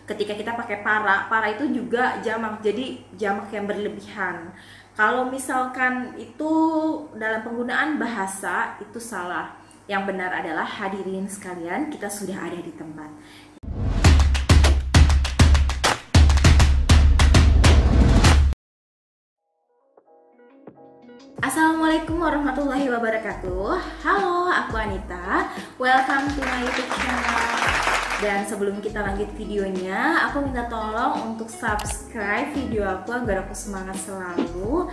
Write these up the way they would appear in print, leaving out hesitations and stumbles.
ketika kita pakai para itu juga jamak, jadi jamak yang berlebihan. Kalau misalkan itu dalam penggunaan bahasa itu salah. Yang benar adalah hadirin sekalian, kita sudah ada di tempat. Assalamualaikum warahmatullahi wabarakatuh. Halo, aku Anita. Welcome to my YouTube channel. Dan sebelum kita lanjut videonya, aku minta tolong untuk subscribe video aku agar aku semangat selalu.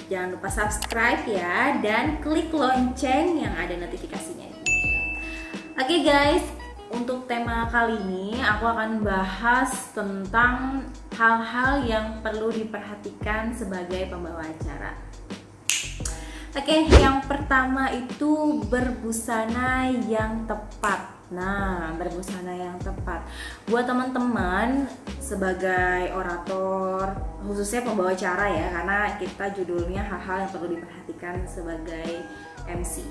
Jangan lupa subscribe ya, dan klik lonceng yang ada notifikasinya. Oke guys, untuk tema kali ini aku akan bahas tentang hal-hal yang perlu diperhatikan sebagai pembawa acara. Oke, yang pertama itu berbusana yang tepat. Nah, berbusana yang tepat buat teman-teman sebagai orator, khususnya pembawa acara ya, karena kita judulnya hal-hal yang perlu diperhatikan sebagai MC.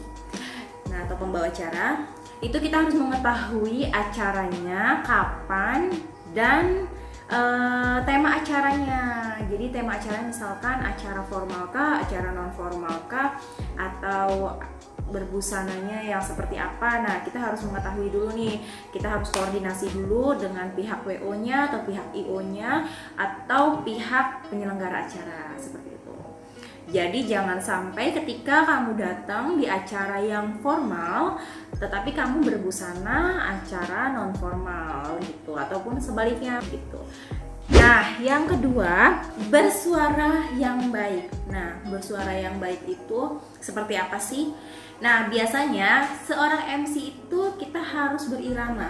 Nah, atau pembawa acara, itu kita harus mengetahui acaranya kapan dan tema acaranya. Jadi tema acaranya misalkan acara formal kah, acara non formal kah, atau berbusananya yang seperti apa. Nah, kita harus mengetahui dulu nih. Kita harus koordinasi dulu dengan pihak WO-nya atau pihak IO-nya atau pihak penyelenggara acara seperti itu. Jadi jangan sampai ketika kamu datang di acara yang formal tetapi kamu berbusana acara non formal gitu, ataupun sebaliknya gitu. Nah, yang kedua, bersuara yang baik. Nah, bersuara yang baik itu seperti apa sih? Nah, biasanya seorang MC itu kita harus berirama.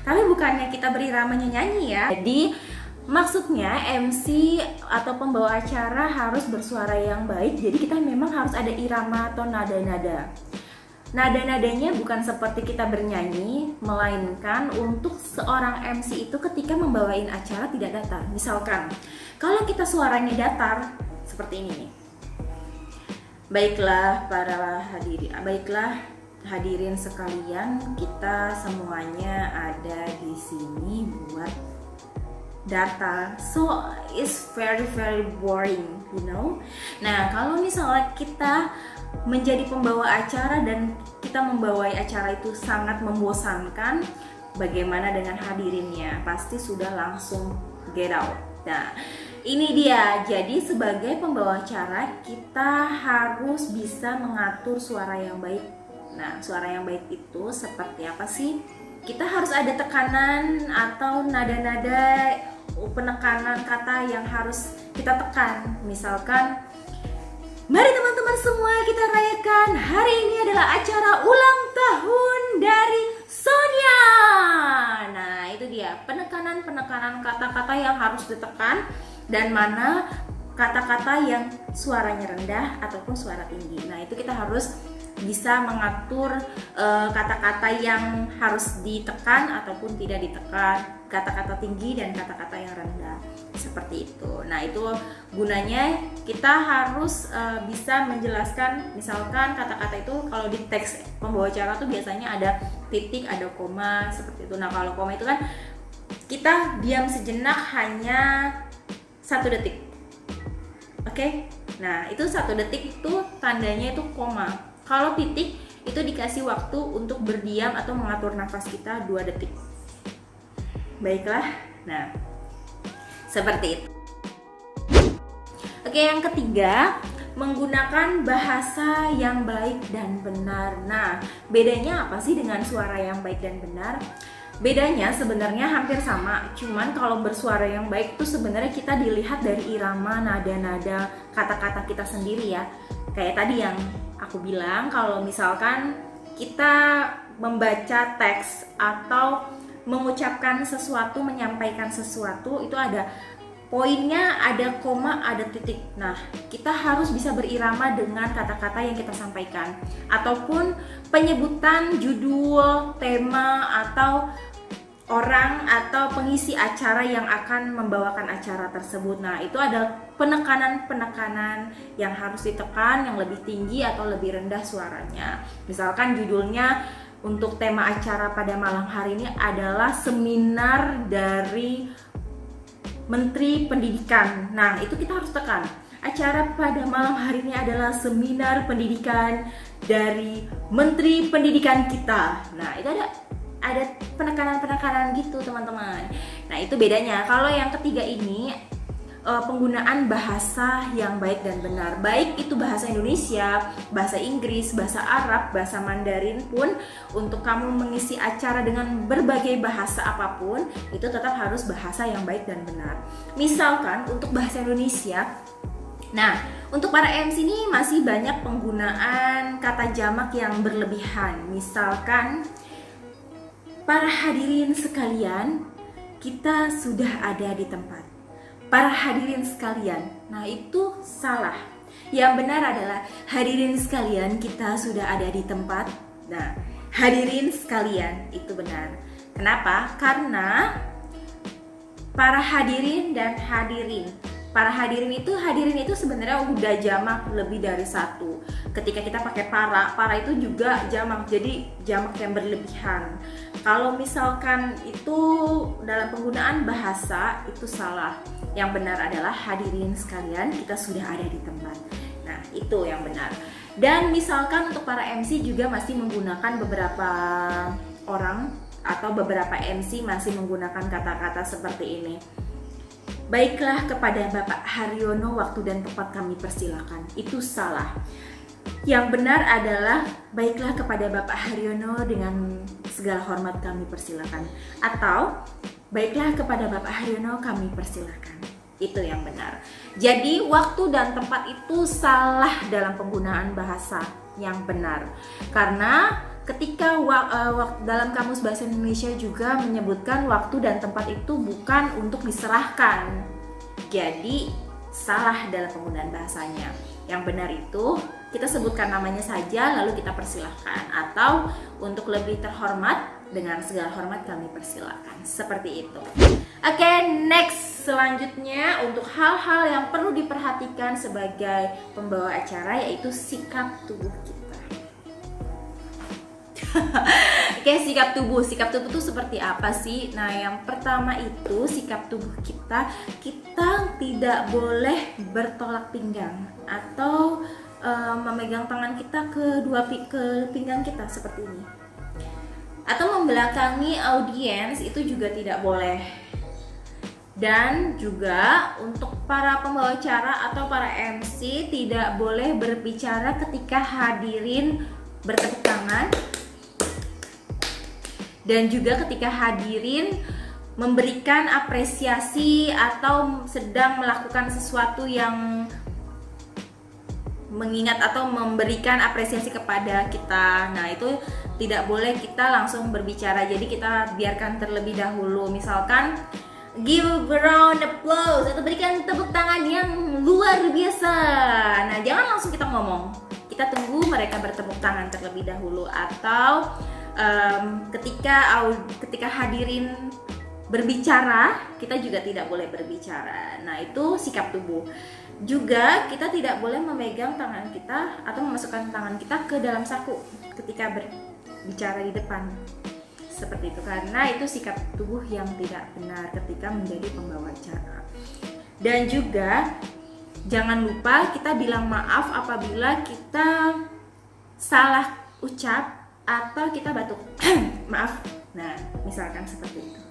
Tapi bukannya kita berirama nyanyi ya. Jadi maksudnya MC atau pembawa acara harus bersuara yang baik. Jadi kita memang harus ada irama atau nada-nada. Nada-nadanya bukan seperti kita bernyanyi, melainkan untuk seorang MC itu ketika membawain acara tidak datar. Misalkan, kalau kita suaranya datar seperti ini nih. Baiklah hadirin sekalian, kita semuanya ada di sini buat data, so it's very boring, you know. Nah, kalau misalnya kita menjadi pembawa acara dan kita membawai acara itu sangat membosankan, bagaimana dengan hadirinnya? Pasti sudah langsung get out. Nah, ini dia. Jadi sebagai pembawa acara kita harus bisa mengatur suara yang baik. Nah, suara yang baik itu seperti apa sih? Kita harus ada tekanan atau nada-nada penekanan kata yang harus kita tekan. Misalkan, mari teman-teman semua kita rayakan, hari ini adalah acara ulang tahun dari Sonia. Nah, itu dia penekanan kata-kata yang harus ditekan dan mana kata-kata yang suaranya rendah ataupun suara tinggi. Nah, itu kita harus bisa mengatur kata-kata yang harus ditekan ataupun tidak ditekan, kata-kata tinggi dan kata-kata yang rendah, seperti itu. Nah, itu gunanya kita harus bisa menjelaskan, misalkan kata-kata itu kalau di teks pembawa acara tuh biasanya ada titik, ada koma, seperti itu. Nah, kalau koma itu kan kita diam sejenak hanya 1 detik. Oke? Nah, itu 1 detik itu tandanya itu koma. Kalau titik itu dikasih waktu untuk berdiam atau mengatur nafas kita 2 detik. Baiklah, nah seperti itu. Oke, yang ketiga, menggunakan bahasa yang baik dan benar. Nah, bedanya apa sih dengan suara yang baik dan benar? Bedanya sebenarnya hampir sama, cuman kalau bersuara yang baik itu sebenarnya kita dilihat dari irama, nada-nada, kata-kata kita sendiri ya. Kayak tadi yang aku bilang, kalau misalkan kita membaca teks atau mengucapkan sesuatu, menyampaikan sesuatu, itu ada poinnya, ada koma, ada titik. Nah, kita harus bisa berirama dengan kata-kata yang kita sampaikan, ataupun penyebutan judul, tema, atau orang atau pengisi acara yang akan membawakan acara tersebut. Nah, itu ada penekanan-penekanan yang harus ditekan, yang lebih tinggi atau lebih rendah suaranya. Misalkan judulnya untuk tema acara pada malam hari ini adalah seminar dari Menteri Pendidikan. Nah, itu kita harus tekan. Acara pada malam hari ini adalah seminar pendidikan dari Menteri Pendidikan kita. Nah, itu ada penekanan-penekanan gitu, teman-teman. Nah, itu bedanya. Kalau yang ketiga ini penggunaan bahasa yang baik dan benar, baik itu bahasa Indonesia, bahasa Inggris, bahasa Arab, bahasa Mandarin pun. Untuk kamu mengisi acara dengan berbagai bahasa apapun, itu tetap harus bahasa yang baik dan benar. Misalkan untuk bahasa Indonesia, nah untuk para MC ini masih banyak penggunaan kata jamak yang berlebihan. Misalkan, para hadirin sekalian, kita sudah ada di tempat. Para hadirin sekalian, nah itu salah. Yang benar adalah hadirin sekalian, kita sudah ada di tempat. Nah, hadirin sekalian itu benar. Kenapa? Karena para hadirin dan hadirin. Para hadirin itu sebenarnya udah jamak lebih dari satu. Ketika kita pakai para itu juga jamak, jadi jamak yang berlebihan. Kalau misalkan itu dalam penggunaan bahasa itu salah. Yang benar adalah hadirin sekalian, kita sudah ada di tempat. Nah, itu yang benar. Dan misalkan untuk para MC juga masih menggunakan beberapa orang atau beberapa MC masih menggunakan kata-kata seperti ini. Baiklah kepada Bapak Haryono, waktu dan tempat kami persilakan. Itu salah. Yang benar adalah baiklah kepada Bapak Haryono, dengan segala hormat kami persilakan. Atau baiklah kepada Bapak Haryono, kami persilakan. Itu yang benar. Jadi waktu dan tempat itu salah dalam penggunaan bahasa yang benar. Karena ketika dalam Kamus Bahasa Indonesia juga menyebutkan waktu dan tempat itu bukan untuk diserahkan. Jadi salah dalam penggunaan bahasanya. Yang benar itu kita sebutkan namanya saja lalu kita persilahkan, atau untuk lebih terhormat, dengan segala hormat kami persilakan. Seperti itu. Oke, next. Selanjutnya untuk hal-hal yang perlu diperhatikan sebagai pembawa acara, yaitu sikap tubuh kita. Oke, sikap tubuh. Sikap tubuh itu seperti apa sih? Nah, yang pertama itu sikap tubuh kita tidak boleh bertolak pinggang atau memegang tangan kita ke pinggang kita seperti ini. Atau membelakangi audiens itu juga tidak boleh. Dan juga untuk para pembawa acara atau para MC tidak boleh berbicara ketika hadirin bertepuk tangan. Dan juga ketika hadirin memberikan apresiasi atau sedang melakukan sesuatu yang mengingat atau memberikan apresiasi kepada kita. Nah, itu tidak boleh kita langsung berbicara. Jadi kita biarkan terlebih dahulu. Misalkan give a round applause atau berikan tepuk tangan yang luar biasa. Nah, jangan langsung kita ngomong. Kita tunggu mereka bertepuk tangan terlebih dahulu. Atau ketika hadirin berbicara, kita juga tidak boleh berbicara. Nah, itu sikap tubuh. Juga kita tidak boleh memegang tangan kita atau memasukkan tangan kita ke dalam saku ketika berbicara di depan. Seperti itu, karena itu sikap tubuh yang tidak benar ketika menjadi pembawa acara. Dan juga jangan lupa kita bilang maaf apabila kita salah ucap atau kita batuk. Maaf. Nah, misalkan seperti itu.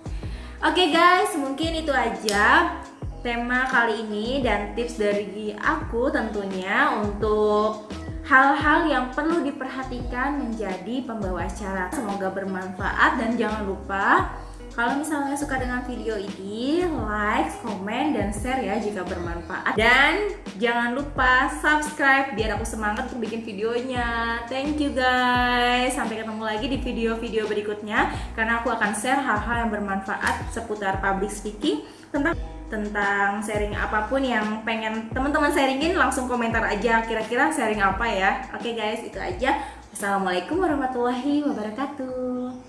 Oke guys, mungkin itu aja tema kali ini dan tips dari aku tentunya untuk hal-hal yang perlu diperhatikan menjadi pembawa acara. Semoga bermanfaat dan jangan lupa kalau misalnya suka dengan video ini, like, komen, dan share ya jika bermanfaat. Dan jangan lupa subscribe biar aku semangat untuk bikin videonya. Thank you guys. Sampai ketemu lagi di video-video berikutnya, karena aku akan share hal-hal yang bermanfaat seputar public speaking, tentang sharing apapun yang pengen teman-teman sharingin. Langsung komentar aja kira-kira sharing apa ya. Oke guys, itu aja. Assalamualaikum warahmatullahi wabarakatuh.